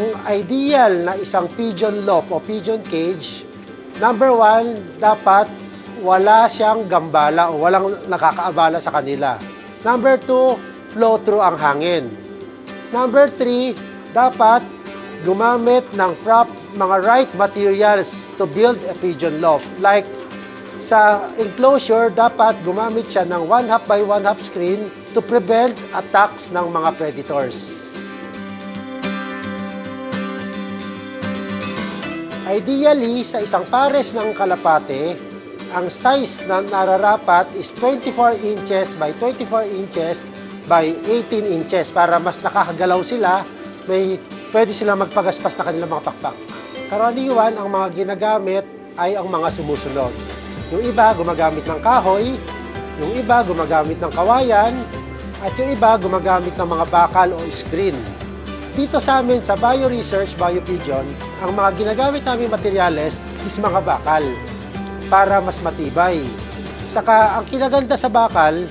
Ang ideal na isang pigeon loft o pigeon cage, number 1, dapat wala siyang gambala o walang nakakaabala sa kanila. Number 2, flow through ang hangin. Number 3, dapat gumamit ng mga right materials to build a pigeon loft. Like sa enclosure, dapat gumamit siya ng 1/2 by 1/2 screen to prevent attacks ng mga predators. Ideally, sa isang pares ng kalapate, ang size na nararapat is 24 inches by 24 inches by 18 inches para mas nakakagalaw sila, pwede silang magpagaspas na kanilang mga pakpak. Karaniwan, ang mga ginagamit ay ang mga sumusunod. Yung iba, gumagamit ng kahoy, yung iba, gumagamit ng kawayan, at yung iba, gumagamit ng mga bakal o screen. Dito sa amin, sa BioResearch, BioPigeon, ang mga ginagamit namin materyales is mga bakal para mas matibay. Saka, ang kinaganda sa bakal,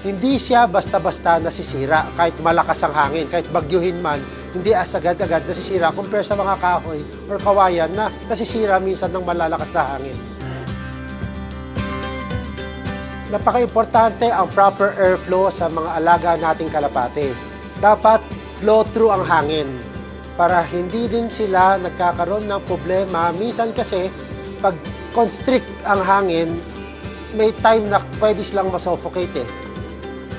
hindi siya basta-basta nasisira kahit malakas ang hangin, kahit bagyuhin man, hindi agad-agad nasisira compare sa mga kahoy or kawayan na nasisira minsan ng malalakas na hangin. Napaka-importante ang proper airflow sa mga alaga nating kalapate. Dapat flow through ang hangin para hindi din sila nagkakaroon ng problema. Minsan kasi, pag constrict ang hangin, may time na pwede silang masuffocate.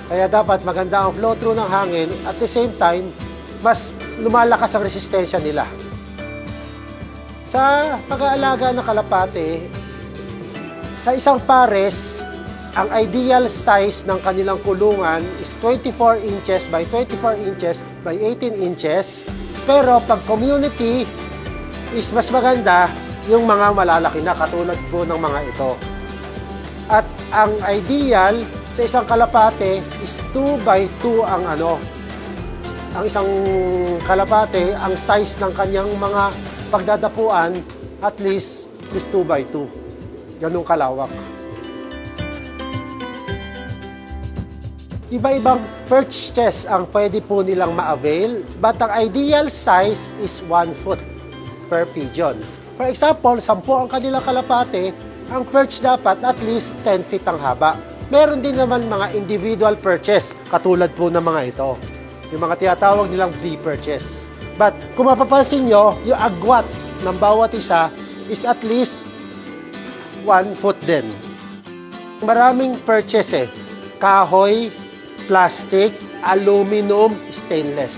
Kaya dapat maganda ang flow through ng hangin at the same time, mas lumalakas ang resistensya nila. Sa pag-aalaga ng kalapate, sa isang pares, ang ideal size ng kanilang kulungan is 24 inches by 24 inches by 18 inches. Pero pag community is mas maganda yung mga malalaki na katulad po ng mga ito. At ang ideal sa isang kalapate is 2 by 2 ang ang isang kalapate, ang size ng kanyang mga pagdadapuan at least is 2 by 2. Ganun kalawak. Iba-ibang perches ang pwede po nilang ma-avail, but ang ideal size is 1 foot per pigeon. For example, 10 ang kanilang kalapate, ang perch dapat at least 10 feet ang haba. Meron din naman mga individual perches, katulad po ng mga ito. Yung mga tinatawag nilang V-perches. But kung mapapansin nyo, yung agwat ng bawat isa is at least 1 foot din. Maraming perches kahoy, plastic, aluminum, stainless.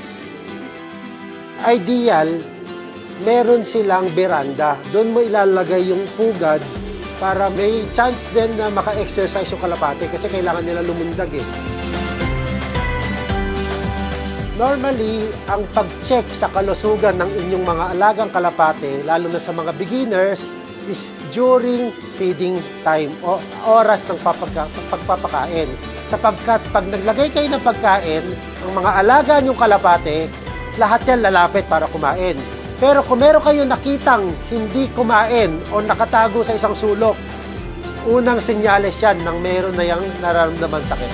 Ideal, meron silang beranda. Doon mo ilalagay yung pugad para may chance din na maka-exercise yung kalapate kasi kailangan nila lumundag Normally, ang pag-check sa kalusugan ng inyong mga alagang kalapate, lalo na sa mga beginners, is during feeding time o oras ng pagpapakain. Sapagkat pag naglagay kayo ng pagkain, ang mga alaga niyong kalapate, lahat yan lalapit para kumain. Pero kung meron kayong nakitang hindi kumain o nakatago sa isang sulok, unang senyales yan nang meron na yung nararamdaman sakit.